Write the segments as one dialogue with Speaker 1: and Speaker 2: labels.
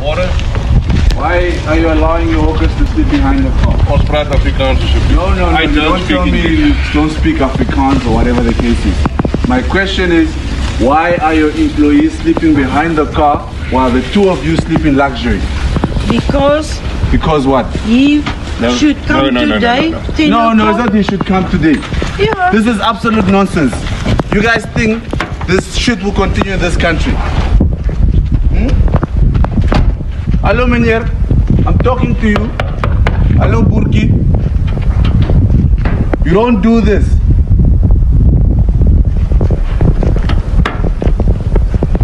Speaker 1: Why are you allowing your workers to sleep behind the car?
Speaker 2: Ons praat Afrikaans asseblief.
Speaker 1: No, don't tell me you don't speak Afrikaans or whatever the case is. My question is, why are your employees sleeping behind the car while the two of you sleep in luxury?
Speaker 3: Because
Speaker 1: what?
Speaker 3: He should come today.
Speaker 1: No, it's not he should come today.
Speaker 3: Yeah.
Speaker 1: This is absolute nonsense. You guys think this shit will continue in this country? Hello, meneer. I'm talking to you. Hello, Burki. You don't do this.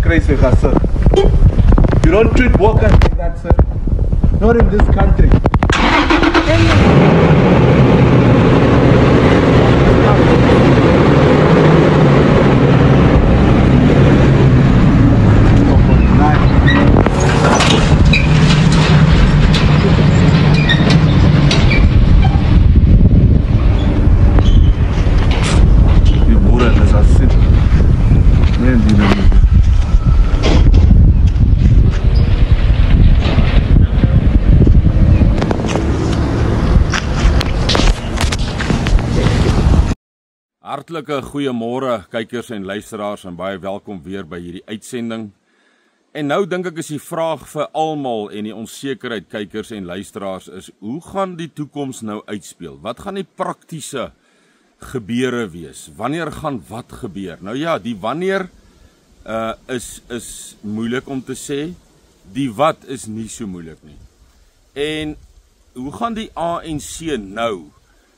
Speaker 1: Crazy, sir. You don't treat workers like that, sir. Not in this country.
Speaker 4: Hartlike goeiemôre kykers en luisteraars en baie welkom weer by hierdie uitsending. En nou dink ek is die vraag vir almal en die onsekerheid kykers en luisteraars is, hoe gaan die toekoms nou uitspeel? Wat gaan die praktiese gebeure wees? Wanneer gaan wat gebeur? Nou ja, die wanneer is moeilik om te sê, die wat is nie so moeilik nie. En hoe gaan die ANC nou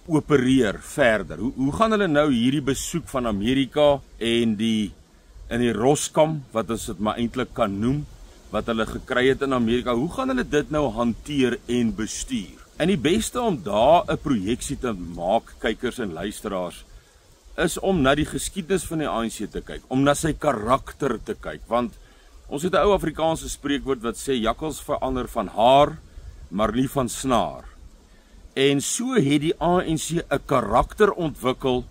Speaker 4: opereer verder? Hoe gaan hulle nou hierdie besoek van Amerika en in die Roskam, wat ons dit maar eintlik kan noem, wat hulle gekry het in Amerika, hoe gaan hulle dit nou hanteer en bestuur? En die beste om daar 'n projeksie te maak, kykers en luisteraars, is om na die geskiedenis van die ANC te kyk, om na sy karakter te kyk, want ons het 'n ou Afrikaanse spreekwoord wat sê, jakkals verander van haar, maar nie van snaar. En so het die ANC 'n karakter ontwikkel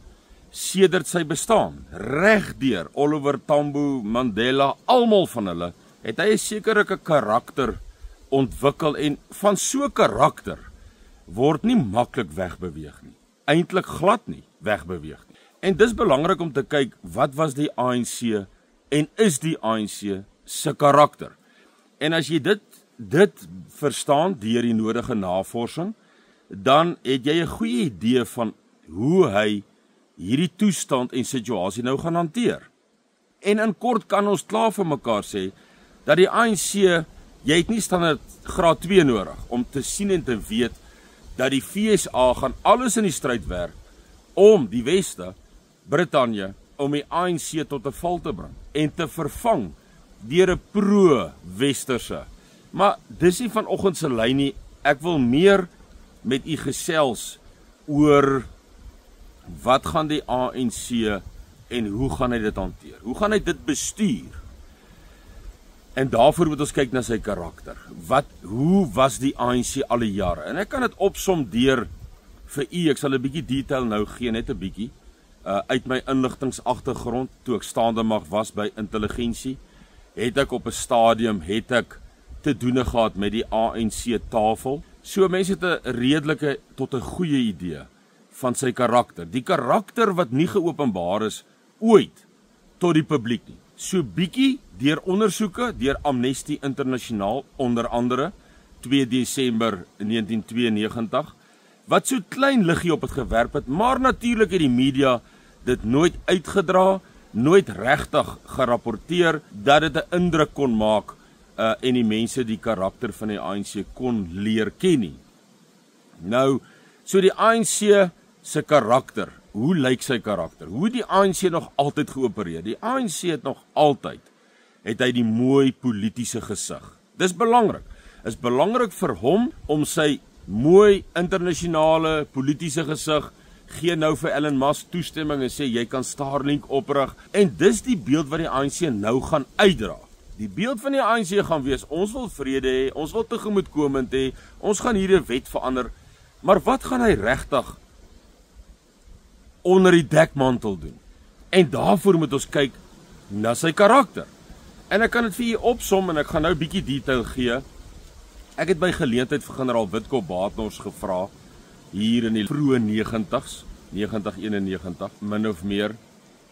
Speaker 4: sedert sy bestaan. Regdeur Oliver Tambo, Mandela, almal van hulle, het hy 'n sekere karakter ontwikkel en van so 'n karakter word nie maklik wegbeweeg nie. Eintlik glad nie wegbeweeg nie. En dis belangrik om te kyk, wat was die ANC en is die ANC se karakter? En as jy dit verstaan deur die nodige navorsing, dan het jy 'n goeie idee van hoe hy hierdie toestand en situasie nou gaan hanteer. En in kort kan ons klaar vir mekaar sê, dat die ANC, jy het nie standaard graad 2 nodig, om te sien en te weet, dat die FSA gaan alles in die stryd werk, om die Weste, Brittanje, om die ANC tot 'n val te bring, en te vervang, deur 'n pro-Westerse. Maar dis nie vanoggend se lyn nie, ek wil meer met u gesels oor wat gaan die ANC en hoe gaan hy dit hanteer? Hoe gaan hy dit bestuur? En daarvoor moet ons kyk na sy karakter. Hoe was die ANC al die jare? En ek kan dit opsom deur vir u, ek sal 'n bietjie detail nou gee, net 'n bietjie, uit my inligtingsagtergrond, toe ek staande mag was by intelligensie, het ek op 'n stadium, te doen gehad met die ANC tafel. So mense het 'n redelike tot 'n goeie idee van sy karakter. Die karakter wat nie geopenbaar is ooit tot die publiek nie. So bietjie deur ondersoeke, deur Amnesty Internasionaal, onder andere 2 Desember 1992, wat so klein liggie op het gewerp het, maar natuurlik het die media dit nooit uitgedra, nooit regtig gerapporteer, dat dit 'n indruk kon maak en die mense die karakter van die ANC kon leer ken nie. Nou, so die ANC se karakter, hoe lyk sy karakter? Hoe het die ANC nog altyd geopereer? Die ANC het nog altyd, het hy die mooi politiese gesig. Dis belangrik. Is belangrik vir hom om sy mooi internasionale politiese gesig, gee nou vir Elon Musk toestemming en sê jy kan Starlink oprig, en dis die beeld wat die ANC nou gaan uitdra. Die beeld van die ANC gaan wees, ons wil vrede hê, ons wil tegemoetkomend hê, ons gaan hier 'n wet verander, maar wat gaan hy regtig onder die dekmantel doen? En daarvoor moet ons kyk, 'n, na sy karakter. En ek kan dit vir u opsom en ek gaan nou 'n bietjie detail gee Ek het by geleentheid vir generaal Witko Badenhorst gevra, hier in die vroeë 90s, 9091, min of meer,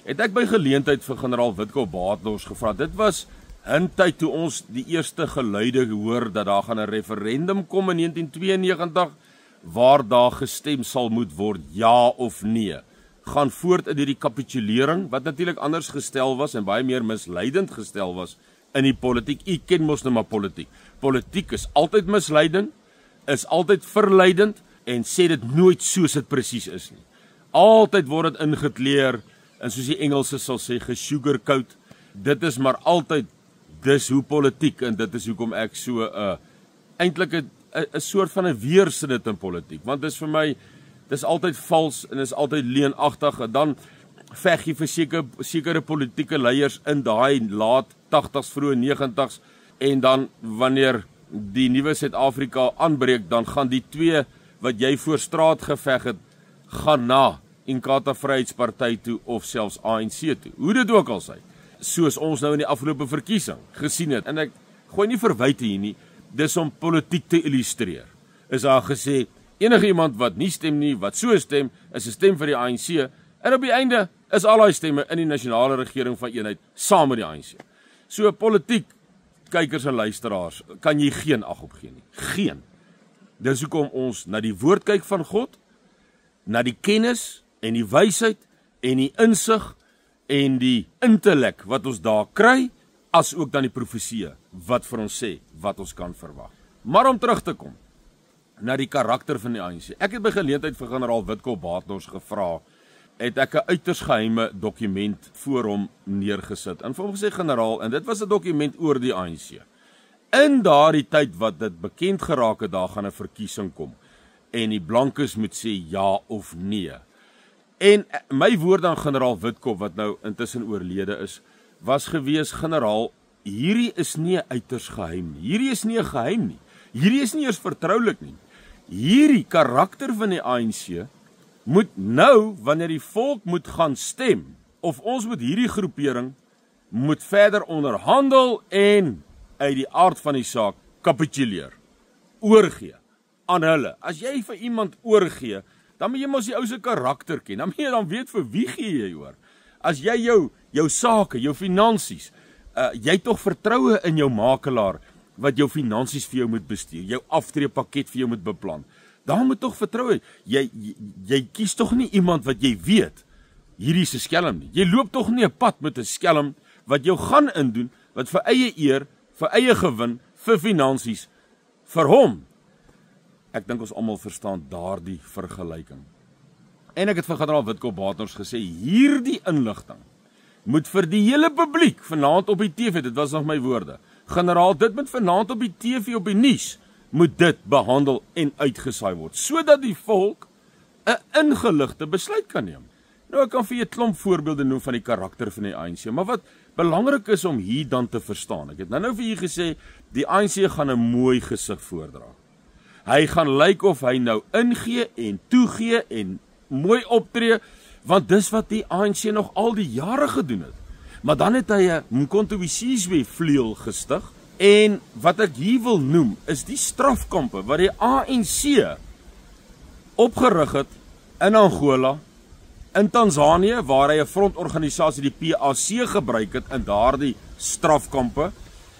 Speaker 4: het ek by geleentheid vir generaal Witko Badenhorst gevra. Dit was 'n tyd toe ons die eerste geluide hoor dat daar gaan 'n referendum kom in 1992, waar daar gestem sal moet word, ja of nee. Gaan voort in hierdie kapitulering, wat natuurlik anders gestel was en baie meer misleidend gestel was in die politiek. U ken mos nou maar politiek. Politiek is altyd misleidend, is altyd verleidend en sê dit nooit soos dit presies is nie. Altyd word dit ingekleer en soos die Engelse sal sê, gesugarcoat. Dit is maar altyd, dis hoe politiek en dit is hoekom ek so eintlik 'n soort van 'n weerstand het in politiek, want dis vir my, dis altyd vals en is altyd leenagtig en dan veg jy vir sekere politieke leiers in daai laat 80s, vroeë 90s en dan wanneer die nuwe Suid-Afrika aanbreek, dan gaan die twee wat jy voor straat geveg het, gaan na Inkatha Vryheidsparty toe of selfs ANC toe. Hoe dit ook al sy, soos ons nou in die afgelope verkiesing gesien het, en ek gooi nie verwyte hier nie, dis om politiek te illustreer. Is daar gesê, enige iemand wat nie stem nie, wat so stem, is 'n stem vir die ANC, en op die einde is al die stemme in die nasionale regering van eenheid saam met die ANC. So politiek, kykers en luisteraars, kan jy geen ag op gee nie. Geen. Dis hoekom ons na die woord kyk van God, na die kennis en die wysheid en die insig en die intellek wat ons daar kry, as ook dan die profesie wat vir ons sê wat ons kan verwag. Maar om terug te kom na die karakter van die ANC. Ek het by geleentheid vir generaal Witko Badenhorst gevra, het ek 'n uiters geheime dokument voor hom neergesit. En vir hom gesê, generaal, en dit was 'n dokument oor die ANC. In daardie tyd wat dit bekend geraak het, daar gaan 'n verkiesing kom en die blankes moet sê ja of nee. En my woord aan generaal Witko, wat nou intussen oorlede is, was gewees, generaal, hierdie is nie 'n uiters geheim nie. Hierdie is nie 'n geheim nie. Hierdie is nie eers vertroulik nie. Hierdie karakter van die ANC moet nou, wanneer die volk moet gaan stem, of ons moet hierdie groepering moet verder onderhandel en uit die aard van die saak kapituleer, oorgee aan hulle. As jy vir iemand oorgee, dan moet jy mos die ou se karakter ken, dan moet jy dan weet vir wie gee jy oor. As jy jou sake, jou finansies, jy tog vertroue in jou makelaar, wat jou finansies vir jou moet bestuur, jou aftreepakket vir jou moet beplan. Daar moet tog vertroue. Jy kies tog nie iemand wat jy weet, hierdie is 'n skelm nie. Jy loop tog nie 'n pad met 'n skelm, wat jou gaan indoen, wat vir eie eer, vir eie gewin, vir finansies, vir hom. Ek dink ons almal verstaan daardie vergelyking. En ek het vir generaal Witko Badenhorst gesê, hierdie inligting moet vir die hele publiek vanaand op die TV, dit was nog my woorde, generaal, dit moet vanaand op die TV, op die nuus, moet dit behandel en uitgesaai word, sodat die volk 'n ingeligte besluit kan neem. Nou, ek kan vir 'n klomp voorbeelde noem van die karakter van die ANC, maar wat belangrik is om hier dan te verstaan, ek het nou vir julle gesê, die ANC gaan 'n mooi gesig voordra. Hy gaan lyk of hy nou ingee en toegee en mooi optree, want dis wat die ANC nog al die jare gedoen het. Maar dan het hy 'n Mkhonto we Sizwe vleuel gestig, en wat ek hier wil noem, is die strafkampe wat die ANC opgerig het in Angola, in Tanzanië, waar hy 'n frontorganisasie, die PAC, gebruik het in daardie strafkampe.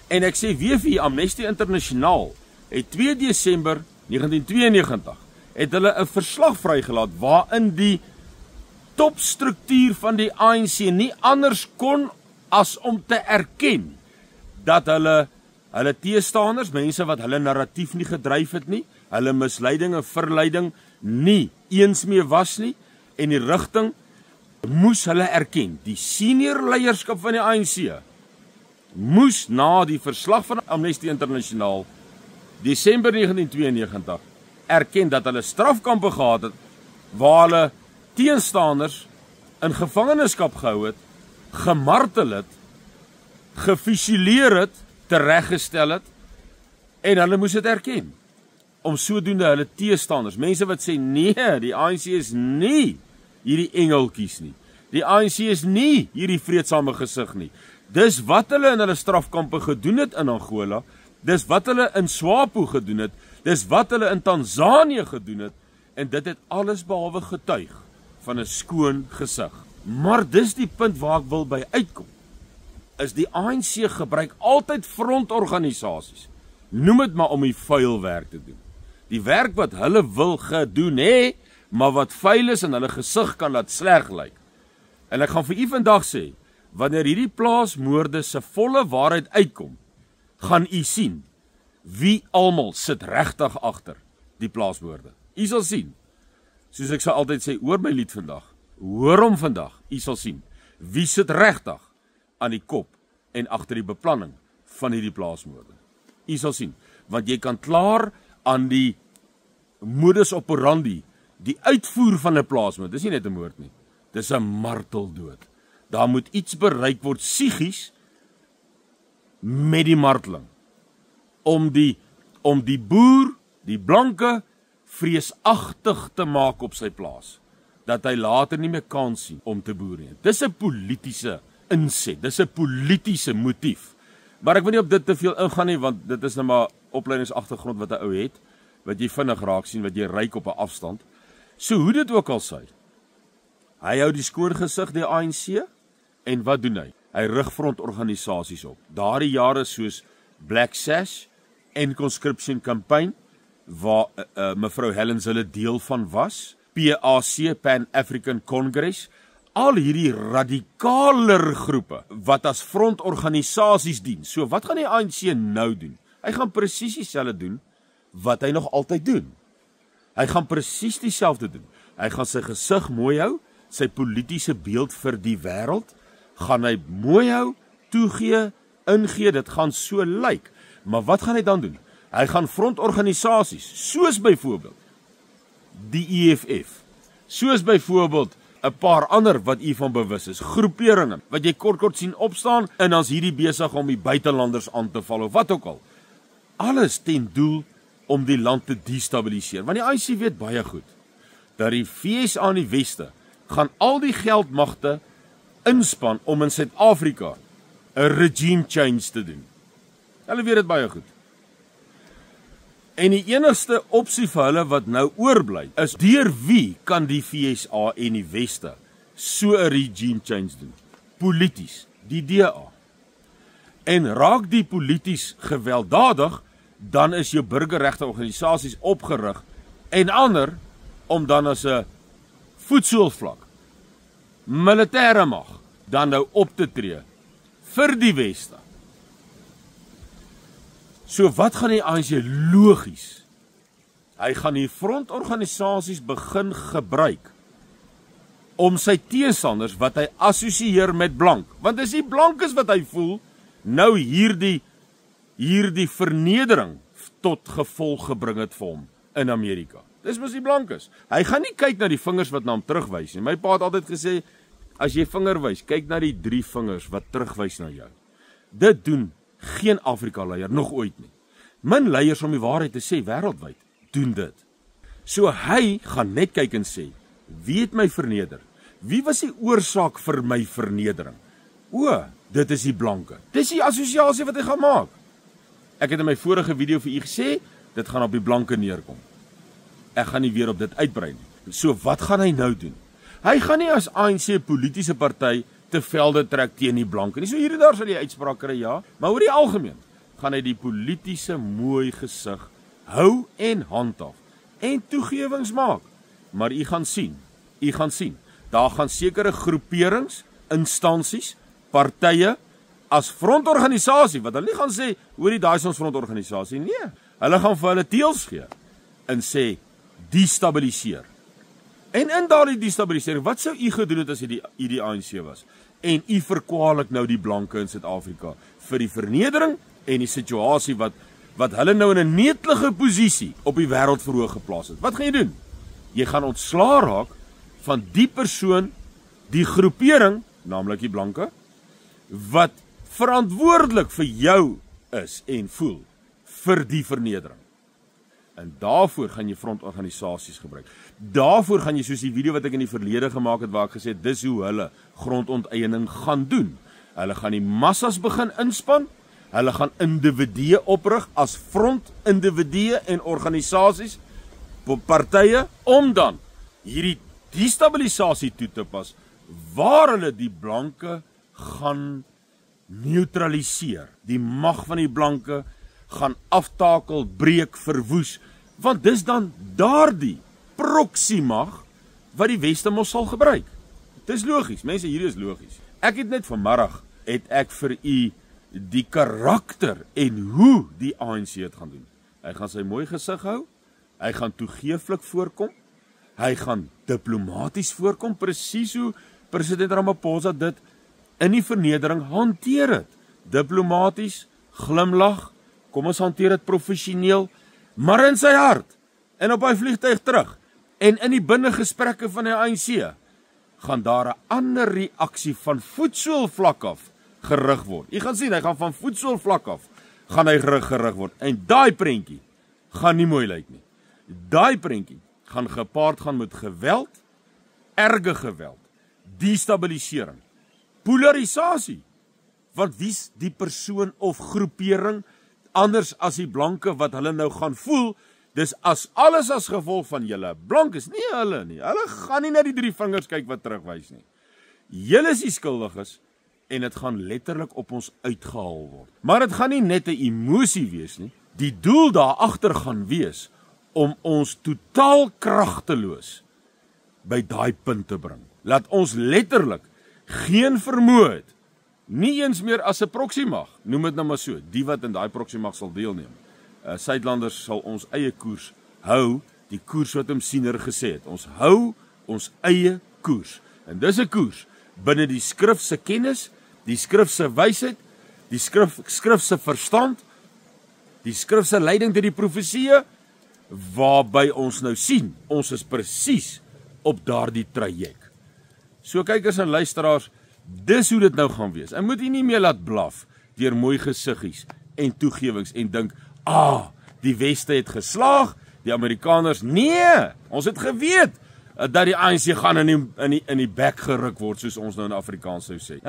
Speaker 4: En ek sê weer vir Amnesty Internasionaal, het 2 Desember 1992, het hulle 'n verslag vrygelaat, waarin die topstruktuur van die ANC nie anders kon as om te erken dat hulle teestanders, mense wat hulle narratief nie gedryf het nie, hulle misleiding en verleiding nie eens mee was nie, en die rigting moes hulle erken. Die senior leierskap van die ANC moes na die verslag van Amnesty Internasionaal Desember 1992 erken dat hulle strafkampe gehad het, waar hulle teenstanders in gevangenskap gehou het, gemartel het, gefusileer het, tereggestel het, en hulle moes dit erken, om sodoende hulle teestanders, mense wat sê, nee, die ANC is nie hierdie engeltjies nie, die ANC is nie hierdie vreedsame gesig nie, dis wat hulle in hulle strafkampe gedoen het in Angola, Dis wat hulle in Swapo gedoen het, dis wat hulle in Tanzanië gedoen het, en dit het alles behalwe getuig van 'n skoon gesig. Maar dis die punt waar ek wil by uitkom, is die ANC gebruik altyd frontorganisasies, noem dit maar om die vuil werk te doen. Die werk wat hulle wil gedoen hê, maar wat vuil is en hulle gesig kan laat sleg lyk. En ek gaan vir u vandag sê, wanneer hierdie plaasmoorde se volle waarheid uitkom, gaan u sien wie almal sit regtig agter die plaasmoorde. U sal sien, soos ek sal altyd sê oor my lied vandag, hoor hom vandag, u sal sien, wie sit regtig aan die kop en agter die beplanning van hierdie plaasmoorde. U sal sien, want jy kan klaar aan die modus operandi, die uitvoer van 'n plaasmoord, dis nie net 'n moord nie, dis 'n marteldood. Daar moet iets bereik word psigies met die marteling, om die boer, die blanke, vreesagtig te maak op sy plaas, dat hy later nie meer kans sien om te boer nie. Dis 'n politiese inset, dis 'n politiese motief. Maar ek wil nie op dit te veel ingaan nie, want dit is nou maar opleidingsagtergrond wat 'n ou het, wat jy vinnig raak sien, wat jy ryk op 'n afstand. So hoe dit ook al sy, hy hou die skoon gesig, die ANC, en wat doen hy? Hy rig frontorganisasies op. Daardie jare soos Black Sash en Conscription Campaign, waar mevrou Helens hulle deel van was, PAC, Pan African Congress, al hierdie radikaler groepe, wat as frontorganisasies dien. So wat gaan die ANC nou doen? Hy gaan presies dieselfde doen, wat hy nog altyd doen. Hy gaan presies dieselfde doen. Hy gaan sy gesig mooi hou, sy politiese beeld vir die wêreld, gaan hy mooi hou, toegee, ingee, dit gaan so lyk. Maar wat gaan hy dan doen? Hy gaan frontorganisasies, soos byvoorbeeld die EFF, soos byvoorbeeld 'n paar ander wat u van bewus is, groeperinge, wat jy kort sien opstaan, en dan's hierdie besig om die buitelanders aan te val, of wat ook al. Alles ten doel om die land te destabiliseer, want die ANC weet baie goed, dat die VSA in die Weste, gaan al die geldmagte inspan om in Suid-Afrika 'n regime change te doen. Hulle weet dit baie goed. En die enigste opsie vir hulle wat nou oorbly, is deur wie kan die VSA en die Weste so 'n regime change doen? Polities, die DA. En raak die polities gewelddadig, dan is jou burgerregte organisasies opgerig, en ander om dan as 'n voetsoolvlak, militêre mag, dan nou op te tree vir die Weste. So wat gaan die ANC logies? Hy gaan die frontorganisasies begin gebruik om sy teestanders wat hy assosieer met blank, want dis die blankes wat hy voel nou hierdie vernedering tot gevolg gebring het vir hom in Amerika. Dis mos die blankes. Hy gaan nie kyk na die vingers wat na hom terugwys nie. My pa het altyd gesê, as jy vinger wys, kyk na die 3 vingers wat terugwys na jou. Dit doen geen Afrika-leier nog ooit nie. Min leiers, om die waarheid te sê, wêreldwyd, doen dit. So hy gaan net kyk en sê, wie het my verneder? Wie was die oorsaak vir my vernedering? O, dit is die blanke. Dis die assosiasie wat hy gaan maak. Ek het in my vorige video vir u gesê, dit gaan op die blanke neerkom. Ek gaan nie weer op dit uitbrei nie. So wat gaan hy nou doen? Hy gaan nie as ANC politieke party te velde trek teen die blanke nie. So hier en daar sal jy uitspraak kry, ja, maar oor die algemeen gaan hy die politieke mooi gesig hou en handhaaf en toegewings maak. Maar u gaan sien, daar gaan sekere groeperings, instansies, partye as frontorganisasie, wat hulle nie gaan sê, hoorie, daai is ons frontorganisasie, nee, hulle gaan vir hulle teels gee en sê, destabiliseer. En in daardie destabilisering, wat sou u gedoen het as u die ANC was? En u verkwalik nou die blanke in Suid-Afrika vir die vernedering en die situasie wat hulle nou in 'n netelige posisie op die wêreldverhoog geplaas het. Wat gaan jy doen? Jy gaan ontslaa raak van die persoon, die groepering, naamlik die blanke, wat verantwoordelik vir jou is en voel vir die vernedering. En daarvoor gaan jy frontorganisasies gebruik. Daarvoor gaan jy, soos die video wat ek in die verlede gemaak het, waar ek gesê het, dis hoe hulle grondonteiening gaan doen. Hulle gaan die massas begin inspan, Hulle gaan individue oprig as front, individue en organisasies, partye, om dan hierdie destabilisasie toe te pas, waar hulle die blanke gaan neutraliseer. Die mag van die blanke gaan aftakel, breek, verwoes, want dis dan daardie proxy mag wat die Weste mos sal gebruik. Dis logies, mense, hierdie is logies. Ek het net vanmiddag, het ek vir u die karakter en hoe die ANC het gaan doen. Hy gaan sy mooi gesig hou, hy gaan toegeeflik voorkom, hy gaan diplomaties voorkom, presies hoe president Ramaphosa dit in die vernedering hanteer het. Diplomaties, glimlag, kom ons hanteer dit professioneel, maar in sy hart, en op hy vliegtuig terug, en in die binnegesprekke van die ANC, gaan daar 'n ander reaksie van voetsoolvlak af gerig word. Jy gaan sien, hy gaan van voetsoolvlak af, gaan hy gerig word, en daai prentjie gaan nie mooi lyk nie. Daai prentjie gaan gepaard gaan met geweld, erge geweld, destabilisering, polarisasie, want wie's die persoon of groepering anders as die blanke wat hulle nou gaan voel, dis alles as gevolg van julle blankes, nie hulle nie, hulle gaan nie na die 3 vingers kyk wat terugwys nie. Julle is die skuldiges, en dit gaan letterlik op ons uitgehaal word. Maar dit gaan nie net 'n emosie wees nie, die doel daar agter gaan wees, om ons totaal kragteloos by daai punt te bring. Laat ons letterlik geen vermoë het, nie eens meer as 'n proxy mag, noem dit nou maar so, die wat in daai proxy mag sal deelneem. Suidlanders sal ons eie koers hou, die koers wat Siener gesê het. Ons hou ons eie koers. En dis 'n koers binne die skrif se kennis, die skrif se wysheid, die skrif se verstand, die skrif se leiding deur die profeseë, waarby ons nou sien, ons is presies op daardie traject. So kykers en luisteraars, dis hoe dit nou gaan wees. En moet jy nie meer laat blaf deur mooi gesiggies en toegewings en dink, die Weste het geslaag, die Amerikaners, nee, ons het geweet dat die ANC gaan in die bek geruk word, soos ons nou in Afrikaans sou sê.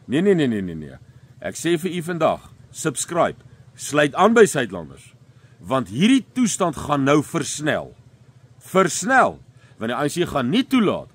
Speaker 4: Nee. Ek sê vir u vandag, subscribe, sluit aan by Suidlanders, want hierdie toestand gaan nou versnel, want die ANC gaan nie toelaat,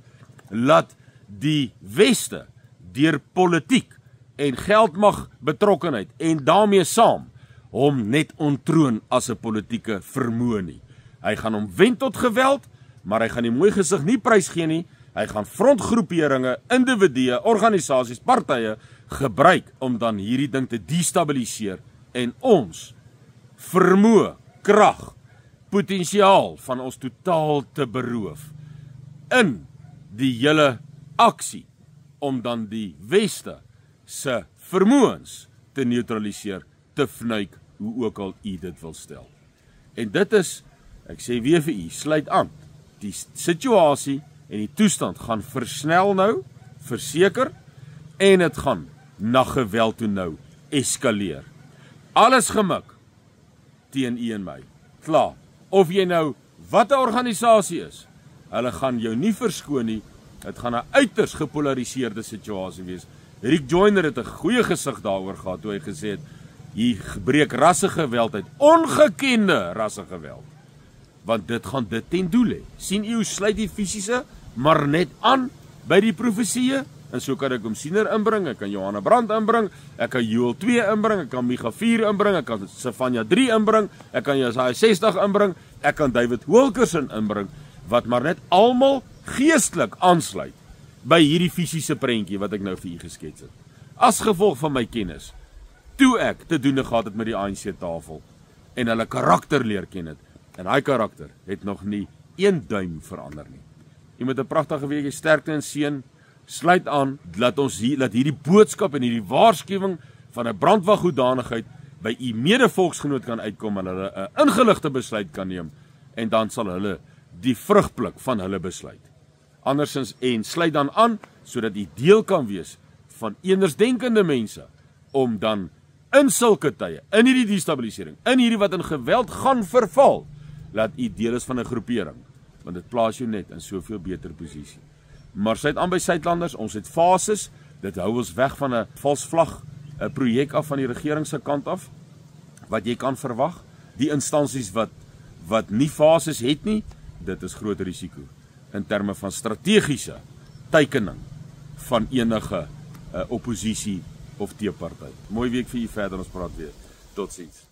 Speaker 4: laat die Weste, deur politiek en geldmag betrokkenheid, en daarmee saam, hom net ontroon as 'n politieke vermoë nie. Hy gaan hom wend tot geweld, maar hy gaan die mooi gesig nie prysgee nie, hy gaan frontgroeperinge, individue, organisasies, partye gebruik om dan hierdie ding te destabiliseer en ons vermoë, krag, potensiaal van ons totaal te beroof in die hele aksie om dan die Weste se vermoëns te neutraliseer, te fnuik, hoe ook al u dit wil stel. En dit is, ek sê weer vir u, sluit aan, die situasie en die toestand gaan versnel nou, verseker, en het gaan na geweld toe nou eskaleer. Alles gemik teen u en my, klaar, of jy nou wat 'n organisasie is, hulle gaan jou nie verskoon nie, het gaan 'n uiters gepolariseerde situasie wees. Rick Joyner het 'n goeie gesig daaroor gehad, toe hy gesê het, hier gebreek rassegeweld uit, ongekende rassegeweld, want dit gaan dit ten doel hê. Sien u hoe sluit die fisiese, maar net aan by die profeseë, en so kan ek Siener inbring, ek kan Johanna Brandt inbring, ek kan Joel 2 inbring, ek kan Micha 4 inbring, ek kan Sefanja 3 inbring, ek kan Jesaja 60 inbring, ek kan David Wilkerson inbring, wat maar net almal geestelik aansluit by hierdie fisiese prentjie wat ek nou vir u geskets het. As gevolg van my kennis, toe ek te doen gehad het met die ANC tafel en hulle karakter leer ken het, en hy karakter het nog nie 1 duim verander nie. Jy moet 'n pragtige week, sterkte en seën, sluit aan, laat hierdie boodskap en hierdie waarskuwing van 'n brandwaghoedanigheid by u medevolksgenoot kan uitkom en hulle 'n ingeligte besluit kan neem, en dan sal hulle die vrug pluk van hulle besluit. Andersins, en sluit dan aan, sodat u deel kan wees van andersdenkende mense, om dan in sulke tye, in hierdie destabilisering, in hierdie wat in geweld gaan verval, laat u deel is van 'n groepering, want dit plaas jou net in soveel beter posisie. Maar sluit aan by Suidlanders, ons het fases, dit hou ons weg van 'n vals vlag 'n projek af van die regering se kant af wat jy kan verwag. Die instansies wat nie fases het nie, dit is groot risiko in terme van strategiese teikening van enige opposisie of teeparty. Mooi week vir u verder, ons praat weer. Totsiens.